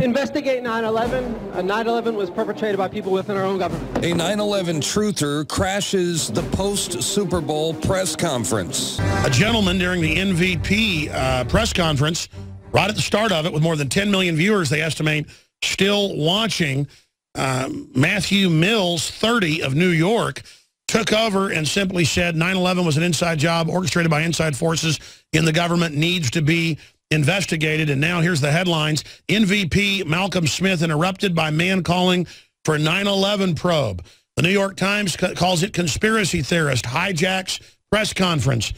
investigate 9/11. 9/11 was perpetrated by people within our own government. A 9/11 truther crashes the post-Super Bowl press conference. A gentleman during the MVP press conference, right at the start of it, with more than 10 million viewers, they estimate, still watching, Mathew Mills, 30, of New York, took over and simply said 9/11 was an inside job orchestrated by inside forces in the government, needs to be investigated. And now here's the headlines. MVP Malcolm Smith interrupted by man calling for 9/11 probe. The New York Times calls it conspiracy theorist hijacks press conference.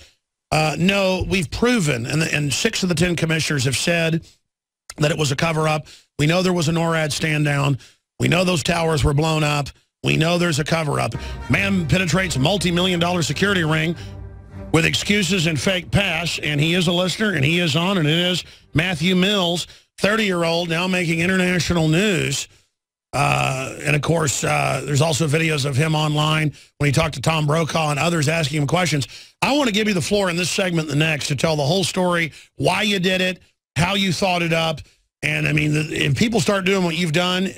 No, we've proven, and 6 of the 10 commissioners have said that it was a cover-up. We know there was a NORAD stand-down. We know those towers were blown up. We know there's a cover-up. Man penetrates multi-million-dollar security ring with excuses and fake pass, and he is a listener, and he is on, and it is Mathew Mills, 30-year-old, now making international news. And, of course, there's also videos of him online when he talked to Tom Brokaw and others asking him questions. I want to give you the floor in this segment and the next to tell the whole story, why you did it, how you thought it up. And, I mean, if people start doing what you've done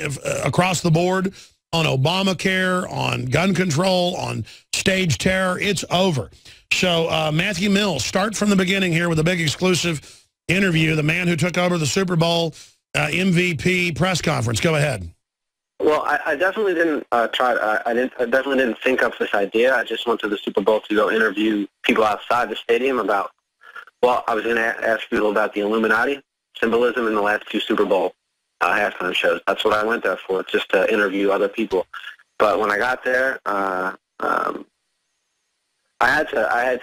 across the board on Obamacare, on gun control, on stage terror, it's over. So, Mathew Mills, start from the beginning here with a big exclusive interview, the man who took over the Super Bowl MVP press conference. Go ahead. Well, I definitely didn't I definitely didn't think up this idea. I just went to the Super Bowl to go interview people outside the stadium about, well, I was going to ask people about the Illuminati symbolism in the last 2 Super Bowl halftime shows. That's what I went there for, just to interview other people. But when I got there, I had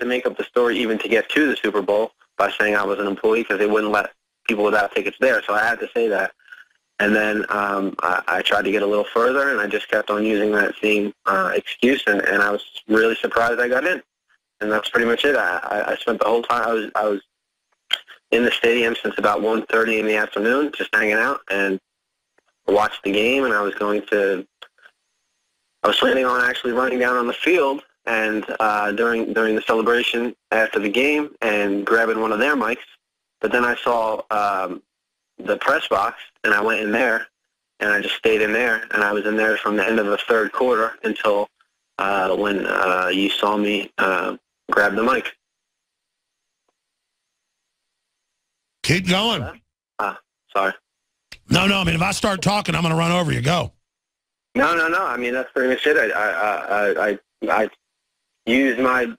to make up the story even to get to the Super Bowl by saying I was an employee because they wouldn't let people without tickets there. So I had to say that. And then I tried to get a little further, and I just kept on using that same excuse, and I was really surprised I got in. And that's pretty much it. I spent the whole time, I was in the stadium since about 1:30 in the afternoon, just hanging out, and watched the game, and I was planning on actually running down on the field and during the celebration after the game and grabbing one of their mics. But then I saw the press box, and I went in there, and I just stayed in there, and I was in there from the end of the 3rd quarter until when you saw me grab the mic. Keep going. Sorry. No, I mean, if I start talking, I'm going to run over you. Go. No. I mean, that's pretty much it. I used my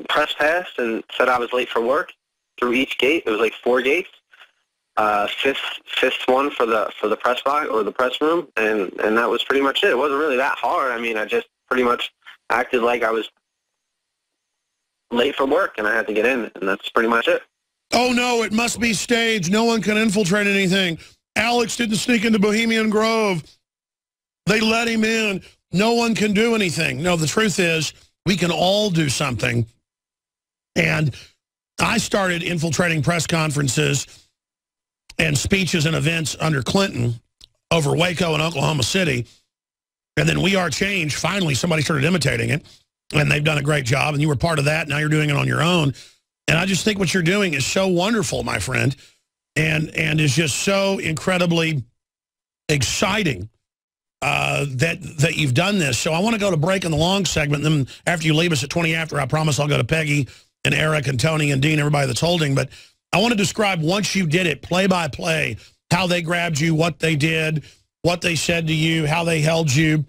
press pass and said I was late for work through each gate. It was like 4 gates. Fifth one for the press box or the press room, and that was pretty much it. It wasn't really that hard. I mean, I just pretty much acted like I was late for work and I had to get in, and that's pretty much it. Oh no, it must be staged. No one can infiltrate anything. Alex didn't sneak into Bohemian Grove. They let him in. No one can do anything. No, the truth is we can all do something. And I started infiltrating press conferences and speeches and events under Clinton over Waco and Oklahoma City. And then We Are Change, finally somebody started imitating it, and they've done a great job, and you were part of that. Now you're doing it on your own. And I just think what you're doing is so wonderful, my friend, and is just so incredibly exciting that you've done this. So I want to go to break in the long segment, and then after you leave us at 20 after, I promise I'll go to Peggy and Eric and Tony and Dean, everybody that's holding. But I want to describe, once you did it, play by play, how they grabbed you, what they did, what they said to you, how they held you,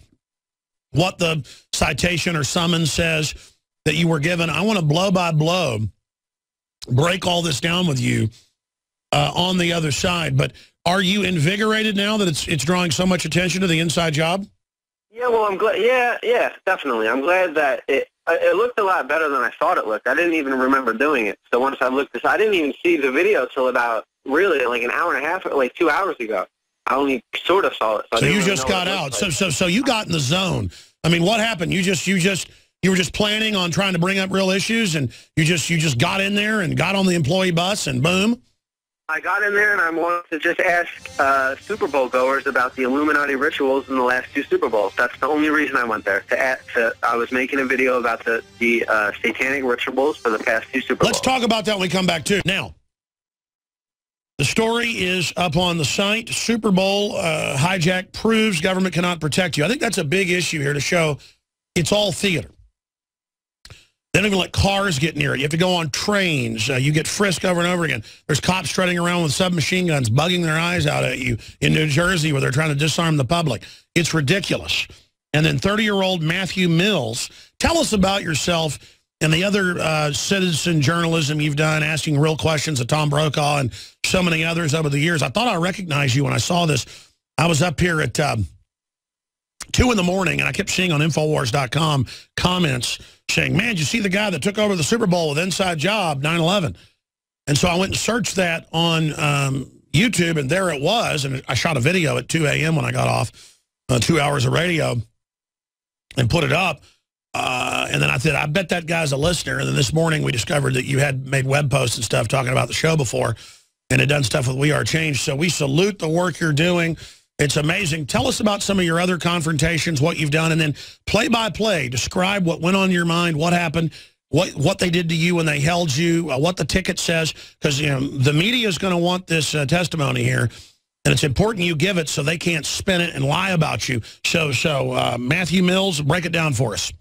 what the citation or summons says that you were given. I want to blow by blow break all this down with you on the other side. But are you invigorated now that it's drawing so much attention to the inside job? Yeah, well, I'm glad. Yeah, definitely. I'm glad that it looked a lot better than I thought it looked. I didn't even remember doing it. So once I looked this, I didn't even see the video till about really like an hour and a half, like 2 hours ago. I only sort of saw it. So you just got out. Like. So you got in the zone. I mean, what happened? You were just planning on trying to bring up real issues, and you just got in there and got on the employee bus, and boom. I got in there, and I wanted to just ask Super Bowl goers about the Illuminati rituals in the last 2 Super Bowls. That's the only reason I went there. I was making a video about the satanic rituals for the past 2 Super Bowls. Let's talk about that when we come back, too. Now, The story is up on the site. Super Bowl hijack proves government cannot protect you. I think that's a big issue here to show it's all theater. They don't even let cars get near it. You have to go on trains. You get frisked over and over again. There's cops strutting around with submachine guns, bugging their eyes out at you in New Jersey where they're trying to disarm the public. It's ridiculous. And then 30-year-old Mathew Mills, tell us about yourself and the other citizen journalism you've done, asking real questions of Tom Brokaw and so many others over the years. I thought I recognized you when I saw this. I was up here at 2 in the morning, and I kept seeing on Infowars.com comments saying, man, did you see the guy that took over the Super Bowl with Inside Job, 9/11? And so I went and searched that on YouTube, and there it was. And I shot a video at 2 a.m. when I got off, 2 hours of radio, and put it up. And then I said, I bet that guy's a listener. And then this morning we discovered that you had made web posts and stuff talking about the show before and had done stuff with We Are Change. So we salute the work you're doing. It's amazing. Tell us about some of your other confrontations, what you've done, and then play-by-play, describe what went on in your mind, what happened, what they did to you when they held you, what the ticket says, because the media is going to want this testimony here, and it's important you give it so they can't spin it and lie about you. So Mathew Mills, break it down for us.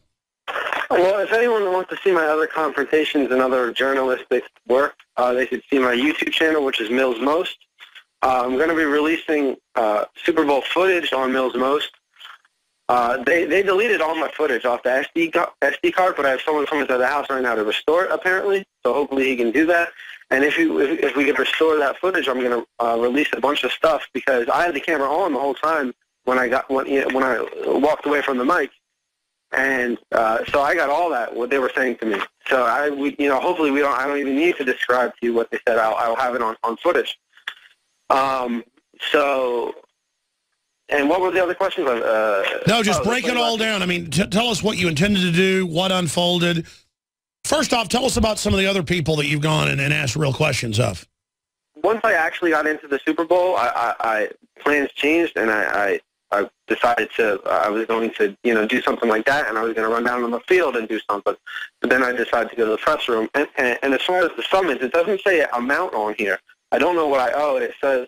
Well, if anyone wants to see my other confrontations and other journalistic work, they should see my YouTube channel, which is Mills Most. I'm going to be releasing Super Bowl footage on Mills Most. They deleted all my footage off the SD card, but I have someone coming to the house right now to restore it, apparently. So hopefully he can do that. And if we can restore that footage, I'm going to release a bunch of stuff because I had the camera on the whole time when I walked away from the mic. And so I got all that, what they were saying to me. So hopefully I don't even need to describe to you what they said. I'll have it on footage. And what were the other questions? No, just break it all down. I mean, tell us what you intended to do, what unfolded. First off, tell us about some of the other people that you've gone and asked real questions of. Once I actually got into the Super Bowl, plans changed, and I decided I was going to, do something like that, and I was going to run down on the field and do something. But then I decided to go to the press room. And as far as the summons, it doesn't say amount on here. I don't know what I owe. It says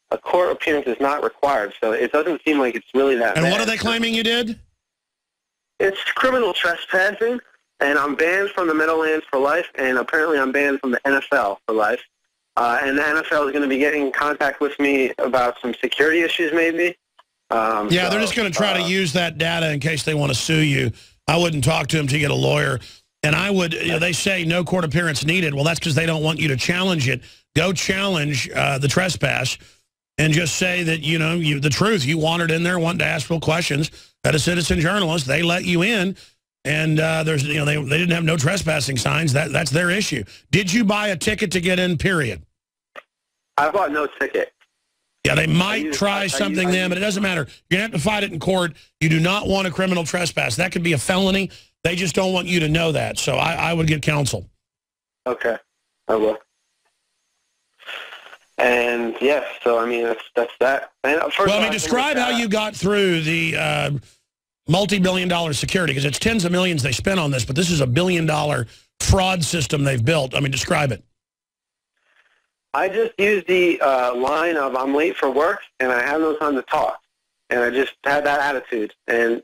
a court appearance is not required, so it doesn't seem like it's really that bad. And what are they claiming you did? It's criminal trespassing, and I'm banned from the Meadowlands for life, and apparently I'm banned from the NFL for life. And the NFL is going to be getting in contact with me about some security issues, maybe. Yeah, they're just going to try to use that data in case they want to sue you. I wouldn't talk to them to get a lawyer. And I would, they say no court appearance needed. Well, that's because they don't want you to challenge it. Go challenge the trespass and just say that, the truth. You wandered in there wanting to ask real questions at a citizen journalist. They let you in, and they didn't have no trespassing signs. That's their issue. Did you buy a ticket to get in, period? I bought no ticket. Yeah, they might try something then, but it doesn't matter. You're going to have to fight it in court. You do not want a criminal trespass. That could be a felony. They just don't want you to know that. So I would get counsel. Okay, I will. And yeah, so I mean that's that. And describe how you got through the multi-billion-dollar security, because it's tens of millions they spent on this, but this is $1 billion fraud system they've built. I mean, describe it. I just used the line of I'm late for work and I have no time to talk, and I just had that attitude, and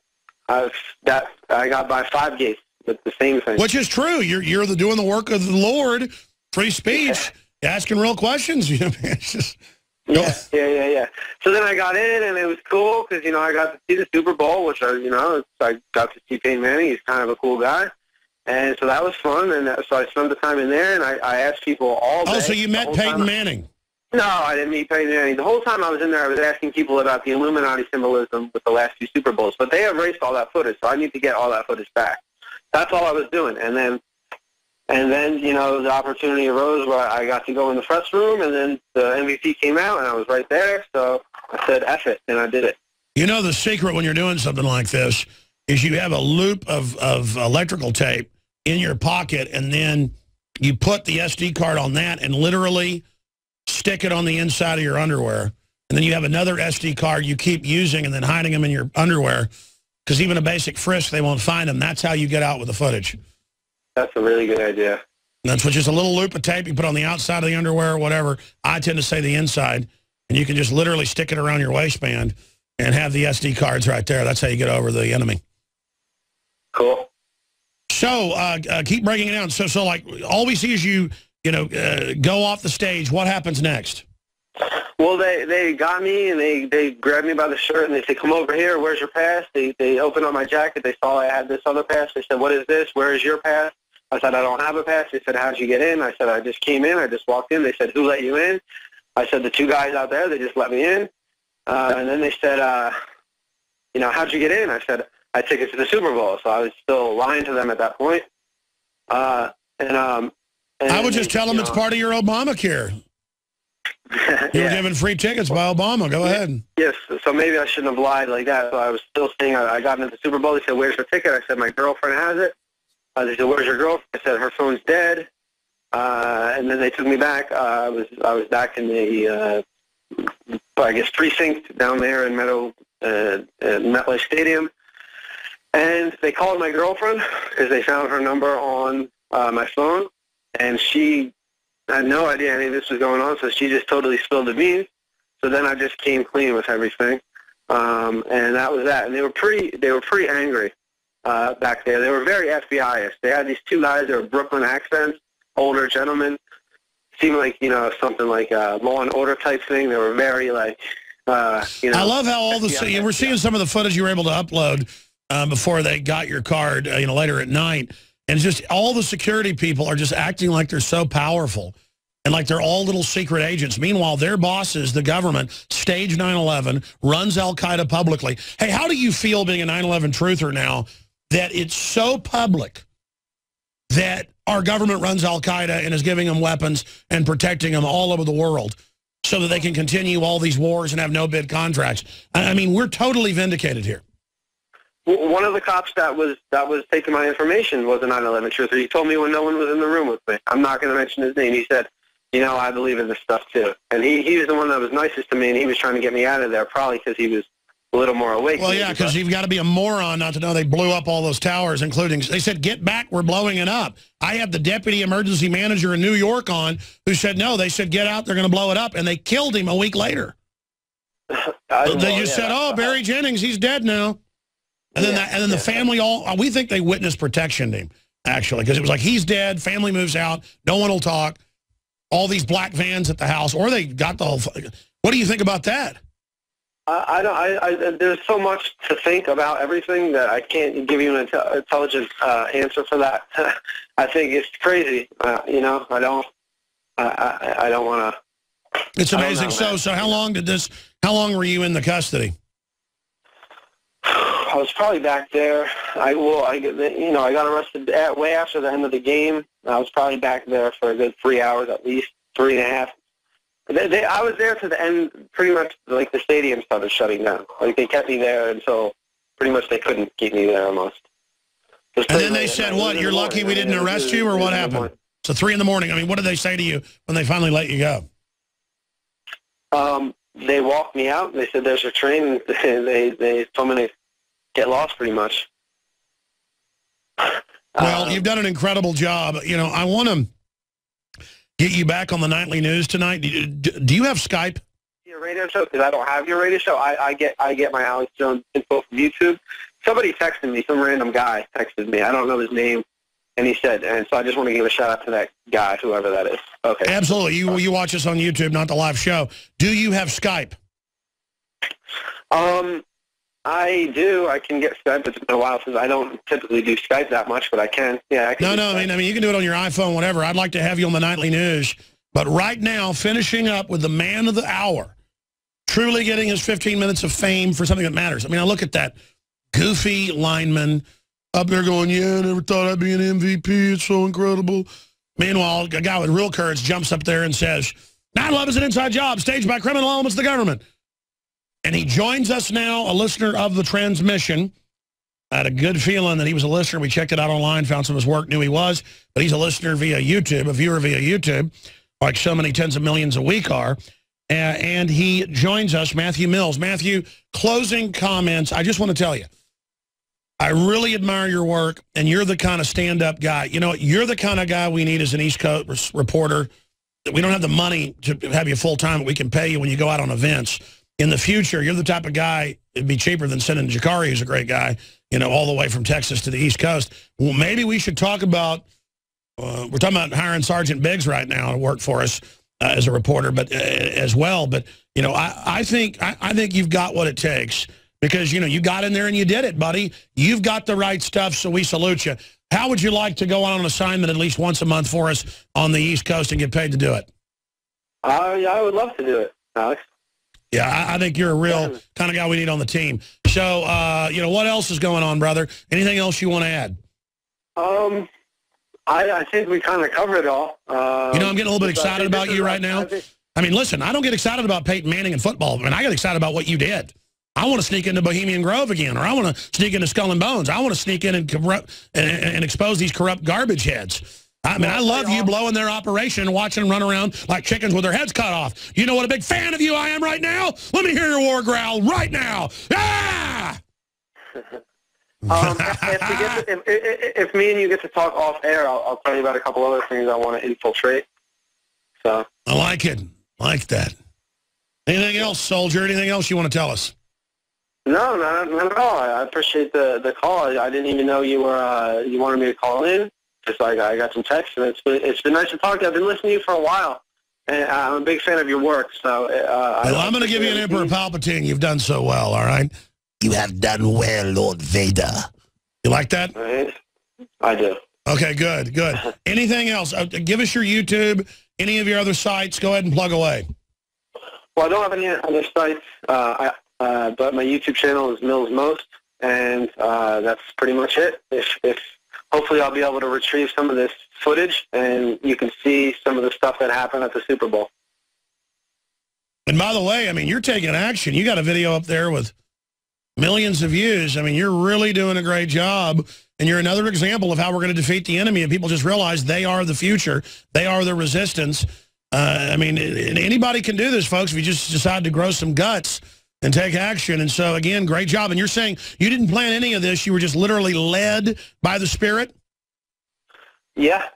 I got by 5 gates with the same thing. Which is true. You're doing the work of the Lord, free speech, asking real questions. It's just, yeah. So then I got in, and it was cool because I got to see the Super Bowl, which I got to see Peyton Manning. He's kind of a cool guy. And so that was fun, and so I spent the time in there, and I asked people all day. Oh, so you met Peyton Manning? No, I didn't meet Peyton Manning. The whole time I was in there, I was asking people about the Illuminati symbolism with the last 2 Super Bowls, but they erased all that footage, so I need to get all that footage back. That's all I was doing, and then the opportunity arose where I got to go in the press room, and then the MVP came out, and I was right there, so I said, F it, and I did it. The secret when you're doing something like this is you have a loop of electrical tape in your pocket, and then you put the SD card on that and literally stick it on the inside of your underwear. And then you have another SD card you keep using and then hiding them in your underwear, because even a basic frisk, they won't find them. That's how you get out with the footage. That's a really good idea. And that's with just a little loop of tape you put on the outside of the underwear or whatever. I tend to say the inside. And you can just literally stick it around your waistband and have the SD cards right there. That's how you get over the enemy. Cool. So keep breaking it down. So like all we see is you go off the stage. What happens next? Well, they got me, and they grabbed me by the shirt, and they said, come over here. Where's your pass? They opened up my jacket. They saw I had this other pass. They said, what is this? Where is your pass? I said, I don't have a pass. They said, how'd you get in? I said, I just came in. I just walked in. They said, who let you in? I said, the two guys out there. They just let me in. And then they said, how'd you get in? I said, I had tickets to the Super Bowl. So I was still lying to them at that point. I would just tell them it's part of your Obamacare. You were given free tickets by Obama. Go ahead. Yes, so maybe I shouldn't have lied like that. So I was still saying I got into the Super Bowl. They said, where's the ticket? I said, my girlfriend has it. They said, where's your girlfriend? I said, her phone's dead. And then they took me back. I was back in the, precinct down there in MetLife Stadium. And they called my girlfriend because they found her number on my phone. And she had no idea any of this was going on, so she just totally spilled the beans. So then I just came clean with everything, and that was that. And they were pretty angry back there. They were very FBI-ish. They had these two guys that were Brooklyn accents, older gentlemen. Seemed like something like a Law and Order type thing. They were very like I love how all the we're seeing some of the footage you were able to upload before they got your card later at night. And just all the security people are just acting like they're so powerful and like they're all little secret agents. Meanwhile, their bosses, the government, stage 9/11, runs al-Qaeda publicly. Hey, how do you feel being a 9/11 truther now that it's so public that our government runs al-Qaeda and is giving them weapons and protecting them all over the world so that they can continue all these wars and have no-bid contracts? I mean, we're totally vindicated here. One of the cops that was taking my information was a 9/11 truther. He told me when no one was in the room with me. I'm not going to mention his name. He said, I believe in this stuff too. And he was the one that was nicest to me, and he was trying to get me out of there, probably because he was a little more awake. Well, yeah, because you've got to be a moron not to know they blew up all those towers, including, they said, get back, we're blowing it up. I had the deputy emergency manager in New York on who said, no, they said, get out, they're going to blow it up, and they killed him a week later. They just said, oh, Barry Jennings, he's dead now. And then, the family we think they witness protection team, actually, because it was like, he's dead, family moves out, no one will talk, all these black vans at the house, or they got the whole, what do you think about that? There's so much to think about everything that I can't give you an intelligent answer for that. I think it's crazy, I don't want to. It's amazing. So how long were you in the custody? I was probably back there. I got arrested way after the end of the game. I was probably back there for a good 3 hours at least, 3.5. I was there to the end, pretty much like the stadium started shutting down. Like they kept me there until pretty much they couldn't keep me there almost. And then they said, what, you're lucky we didn't arrest you, or what happened? So 3 in the morning. I mean, what did they say to you when they finally let you go? They walked me out. They said, there's your train. They told me to get lost pretty much. Well, you've done an incredible job. I want to get you back on the nightly news tonight. Do you have Skype? Your radio show? Because I don't have your radio show. I get my Alex Jones info from YouTube. Somebody texted me. Some random guy texted me. I don't know his name. And he said, and so I just want to give a shout out to that guy, whoever that is. Okay. Absolutely. You watch us on YouTube, not the live show. Do you have Skype? I do. I can get Skype. It's been a while since I don't typically do Skype that much, but I can. Yeah, I can. No, I mean, you can do it on your iPhone, whatever. I'd like to have you on the nightly news. But right now, finishing up with the man of the hour, truly getting his 15 minutes of fame for something that matters. I mean, I look at that goofy lineman up there going, yeah, I never thought I'd be an MVP. It's so incredible. Meanwhile, a guy with real courage jumps up there and says, 9/11 is an inside job staged by criminal elements of the government. And he joins us now, a listener of the transmission. I had a good feeling that he was a listener. We checked it out online, found some of his work, knew he was. But he's a listener via YouTube, a viewer via YouTube, like so many tens of millions a week are. And he joins us, Mathew Mills. Matthew, closing comments. I just want to tell you, I really admire your work, and you're the kind of stand-up guy. You know, you're the kind of guy we need as an East Coast reporter. We don't have the money to have you full-time, but we can pay you when you go out on events. In the future, you're the type of guy, it'd be cheaper than sending Jakari, who's a great guy, you know, all the way from Texas to the East Coast. Well, maybe we should talk about, we're talking about hiring Sergeant Biggs right now to work for us as a reporter, but as well. But, you know, I think you've got what it takes because, you know, you got in there and you did it, buddy. You've got the right stuff, so we salute you. How would you like to go on an assignment at least once a month for us on the East Coast and get paid to do it? I would love to do it, Alex. Yeah, I think you're a real kind of guy we need on the team. So, you know, what else is going on, brother? Anything else you want to add? I think we kind of covered it all. You know, I'm getting a little bit excited about you right now. I mean, listen, I don't get excited about Peyton Manning in football. I mean, I get excited about what you did. I want to sneak into Bohemian Grove again, or I want to sneak into Skull and Bones. I want to sneak in and corrupt and expose these corrupt garbage heads. I mean, I love you blowing their operation and watching them run around like chickens with their heads cut off. You know what a big fan of you I am right now? Let me hear your war growl right now. Ah! If me and you get to talk off air, I'll tell you about a couple other things I want to infiltrate. So I like it. Like that. Anything else, soldier? Anything else you want to tell us? No, not at all. I appreciate the call. I didn't even know you were you wanted me to call in. Just like I got some text, and it's been nice to talk to you. I've been listening to you for a while, and I'm a big fan of your work. So well, I'm going to give you an Emperor Palpatine. You've done so well, all right? You have done well, Lord Vader. You like that? Right. I do. Okay, good, good. Anything else? Give us your YouTube, any of your other sites. Go ahead and plug away. Well, I don't have any other sites, but my YouTube channel is Mills Most, and that's pretty much it. If hopefully I'll be able to retrieve some of this footage, and you can see some of the stuff that happened at the Super Bowl. And by the way, I mean, you're taking action. You got a video up there with millions of views. I mean, you're really doing a great job, and you're another example of how we're going to defeat the enemy, and people just realize they are the future. They are the resistance. I mean, anybody can do this, folks, if you just decide to grow some guts and take action. And so, again, great job. And you're saying you didn't plan any of this. You were just literally led by the Spirit? Yeah,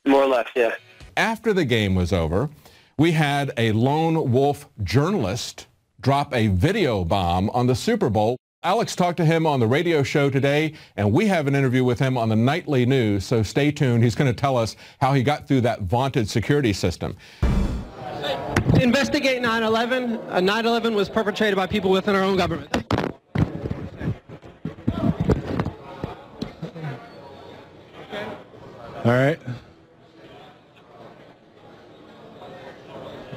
more or less, yeah. After the game was over, we had a lone wolf journalist drop a video bomb on the Super Bowl. Alex talked to him on the radio show today, and we have an interview with him on the nightly news, so stay tuned. He's going to tell us how he got through that vaunted security system. Investigate 9/11. 9/11 was perpetrated by people within our own government. All right.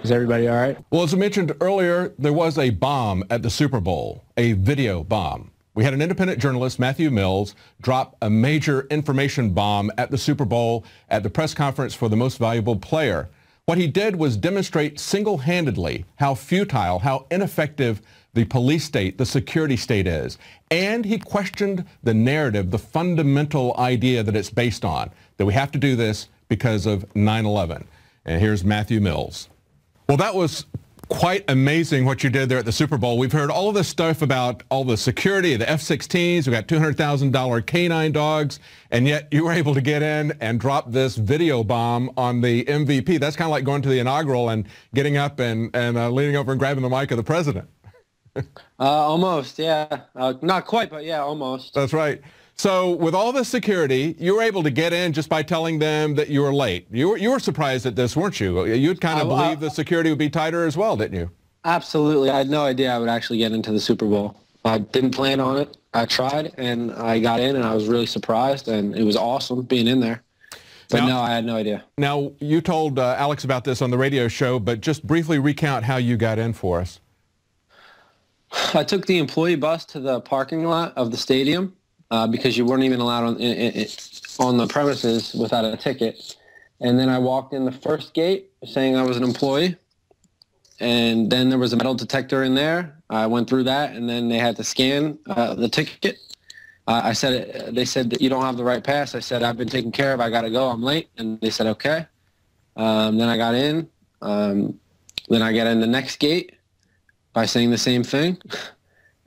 Is everybody all right? Well, as I mentioned earlier, there was a bomb at the Super Bowl, a video bomb. We had an independent journalist, Mathew Mills, drop a major information bomb at the Super Bowl at the press conference for the most valuable player. What he did was demonstrate single-handedly how futile, how ineffective the police state, the security state is. And he questioned the narrative, the fundamental idea that it's based on, that we have to do this because of 9/11. And here's Mathew Mills. Well, that was quite amazing what you did there at the Super Bowl. We've heard all of this stuff about all the security, the F-16s, we got $200,000 canine dogs, and yet you were able to get in and drop this video bomb on the MVP. That's kind of like going to the inaugural and getting up and leaning over and grabbing the mic of the president. Almost, yeah. Not quite, but yeah, almost. That's right. So with all the security, you were able to get in just by telling them that you were late. You were surprised at this, weren't you? You'd kind of believe the security would be tighter as well, didn't you? Absolutely. I had no idea I would actually get into the Super Bowl. I didn't plan on it. I tried, and I got in, and I was really surprised, and it was awesome being in there. But no, I had no idea. Now, you told Alex about this on the radio show, but just briefly recount how you got in for us. I took the employee bus to the parking lot of the stadium. Because you weren't even allowed on the premises without a ticket. And then I walked in the first gate saying I was an employee. And then there was a metal detector in there. I went through that, and then they had to scan the ticket. They said that you don't have the right pass. I said, I've been taken care of. I got to go. I'm late. And they said, okay. Then I got in. Then I got in the next gate by saying the same thing.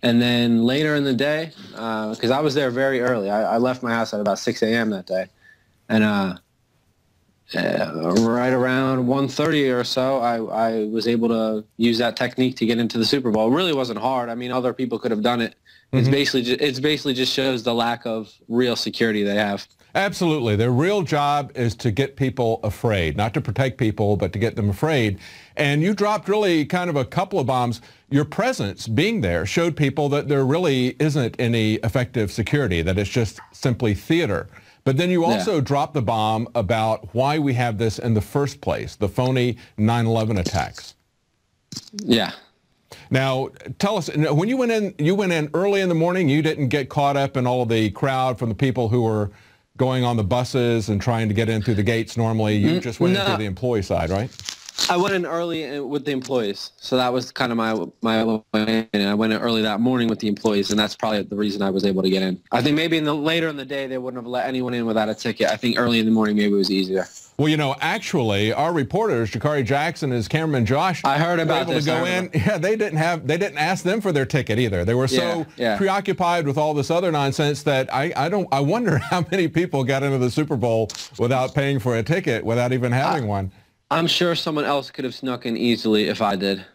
And then later in the day, because I was there very early, I left my house at about 6 a.m. that day. And right around 1:30 or so, I was able to use that technique to get into the Super Bowl. It really wasn't hard. I mean, other people could have done it. It's basically just shows the lack of real security they have. Absolutely. Their real job is to get people afraid, not to protect people, but to get them afraid. And you dropped really kind of a couple of bombs. Your presence being there showed people that there really isn't any effective security, that it's just simply theater. But then you also dropped the bomb about why we have this in the first place, the phony 9/11 attacks. Yeah. Now, tell us, when you went in early in the morning. You didn't get caught up in all of the crowd from the people who were going on the buses and trying to get in through the gates normally. You just went in through the employee side, right? I went in early with the employees, so that was kind of my and I went in early that morning with the employees, and that's probably the reason I was able to get in. I think maybe later in the day they wouldn't have let anyone in without a ticket. I think early in the morning maybe it was easier. Well, you know, actually, our reporters, Jakari Jackson and his cameraman Josh, I heard about were able to go in. Yeah, they didn't ask them for their ticket either. They were so preoccupied with all this other nonsense that I wonder how many people got into the Super Bowl without paying for a ticket, without even having one. I'm sure someone else could have snuck in easily if I did.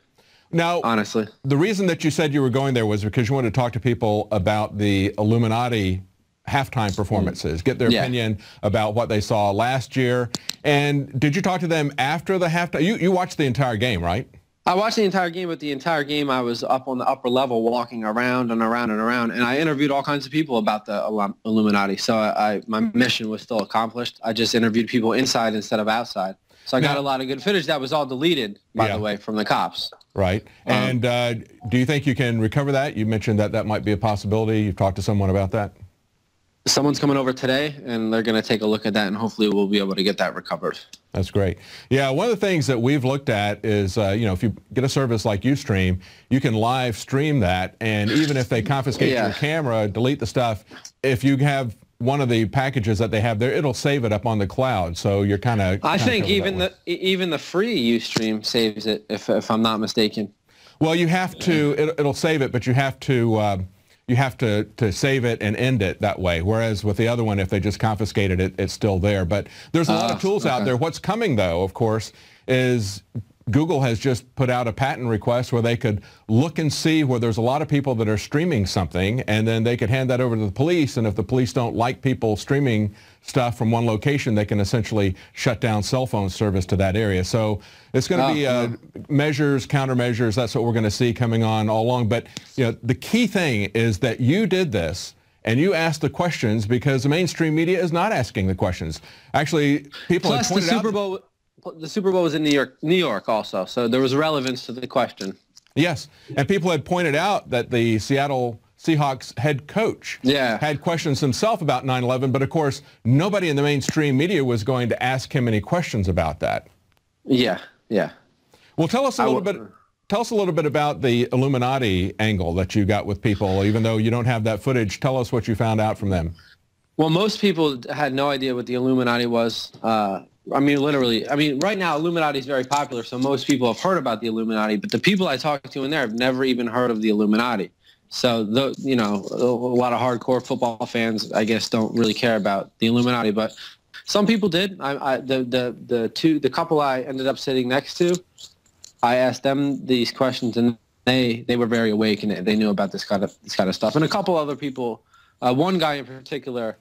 Now, honestly, the reason that you said you were going there was because you wanted to talk to people about the Illuminati halftime performances, get their opinion about what they saw last year. And did you talk to them after the halftime? You watched the entire game, right? I watched the entire game, but the entire game I was up on the upper level walking around and around and around, and I interviewed all kinds of people about the Illuminati. So my mission was still accomplished. I just interviewed people inside instead of outside. So I got a lot of good footage that was all deleted, by the way, from the cops. Right. And do you think you can recover that? You mentioned that might be a possibility. You've talked to someone about that? Someone's coming over today, and they're going to take a look at that, and hopefully we'll be able to get that recovered. That's great. Yeah, one of the things that we've looked at is, you know, if you get a service like Ustream, you can live stream that, and even if they confiscate your camera, delete the stuff, if you have one of the packages that they have there, it'll save it up on the cloud. So you're kind of. I think even the free Ustream saves it, if I'm not mistaken. Well, you have to. It'll save it, but you have to. You have to save it and end it that way. Whereas with the other one, if they just confiscated it, it's still there. But there's a lot of tools out there. What's coming, though, of course, is Google has just put out a patent request where they could look and see where there's a lot of people that are streaming something, and then they could hand that over to the police. And if the police don't like people streaming stuff from one location, they can essentially shut down cell phone service to that area. So it's going to be measures, countermeasures. That's what we're going to see coming on all along. But you know, the key thing is that you did this and you asked the questions because the mainstream media is not asking the questions. Actually, people have pointed out. The Super Bowl was in New York also, so there was relevance to the question. Yes, and people had pointed out that the Seattle Seahawks head coach had questions himself about 9/11, but of course, nobody in the mainstream media was going to ask him any questions about that. Yeah. Well, tell us a little bit. Tell us a little bit about the Illuminati angle that you got with people, even though you don't have that footage. Tell us what you found out from them. Well, most people had no idea what the Illuminati was. I mean, literally. I mean, right now, Illuminati is very popular, so most people have heard about the Illuminati. But the people I talk to in there have never even heard of the Illuminati. So, you know, a lot of hardcore football fans, I guess, don't really care about the Illuminati. But some people did. The couple I ended up sitting next to, I asked them these questions, and they were very awake, and they knew about this kind of stuff. And a couple other people, one guy in particular,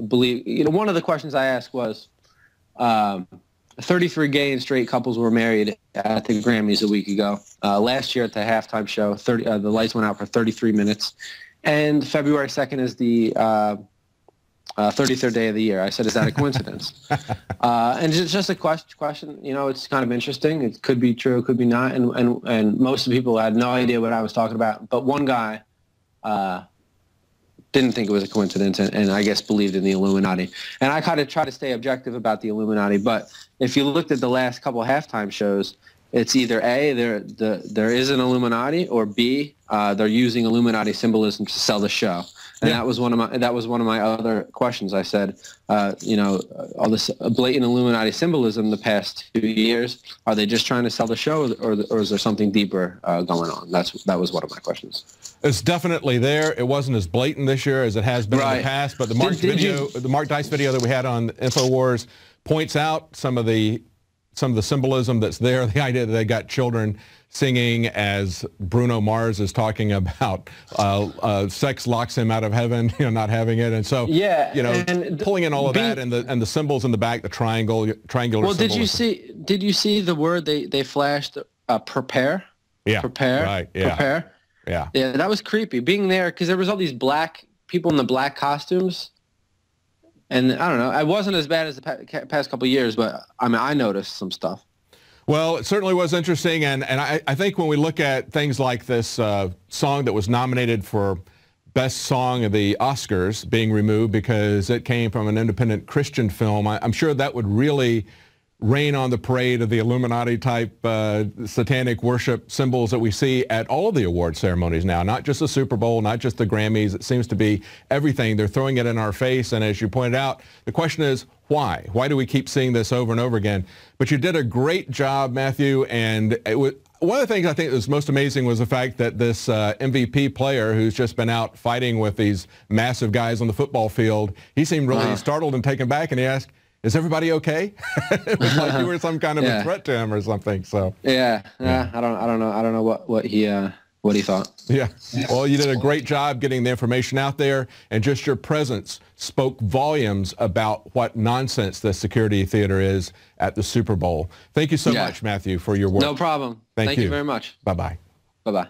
believe. You know, one of the questions I asked was. 33 gay and straight couples were married at the Grammys a week ago. Last year at the halftime show, the lights went out for 33 minutes. And February 2nd is the 33rd day of the year. I said, is that a coincidence? And it's just a question. You know, it's kind of interesting. It could be true, it could be not. And most of the people had no idea what I was talking about. But one guy didn't think it was a coincidence and I guess believed in the Illuminati. And I kind of try to stay objective about the Illuminati, but if you looked at the last couple of halftime shows, it's either A, there is an Illuminati, or B, they're using Illuminati symbolism to sell the show. And that was one of my other questions. I said, all this blatant Illuminati symbolism the past 2 years, are they just trying to sell the show, or is there something deeper going on? That was one of my questions. It's definitely there. It wasn't as blatant this year as it has been in the past, but the Mark Dice video that we had on InfoWars points out some of the symbolism that's there. The idea that they got children singing as Bruno Mars is talking about sex locks him out of heaven, not having it, and so and pulling in all of that and the symbols in the back, the triangular. Well, did you see the word they flashed? Prepare. Yeah. Prepare. Right. Yeah. Prepare. Yeah. Yeah, that was creepy. Being there because there was all these black people in the black costumes. And I don't know. I wasn't as bad as the past couple of years, but I noticed some stuff. Well, it certainly was interesting, and I think when we look at things like this song that was nominated for Best Song of the Oscars being removed because it came from an independent Christian film, I'm sure that would really rain on the parade of the Illuminati-type satanic worship symbols that we see at all of the award ceremonies now, not just the Super Bowl, not just the Grammys. It seems to be everything. They're throwing it in our face, and as you pointed out, the question is, why? Why do we keep seeing this over and over again? But you did a great job, Matthew, and one of the things I think was most amazing was the fact that this MVP player who's just been out fighting with these massive guys on the football field, he seemed really startled and taken back, and he asked, "Is everybody okay?" It was like you were some kind of a threat to him or something. So I don't know what he thought. Yeah. Well, you did a great job getting the information out there, and just your presence spoke volumes about what nonsense the security theater is at the Super Bowl. Thank you so much, Matthew, for your work. No problem. Thank you very much. Bye-bye. Bye-bye.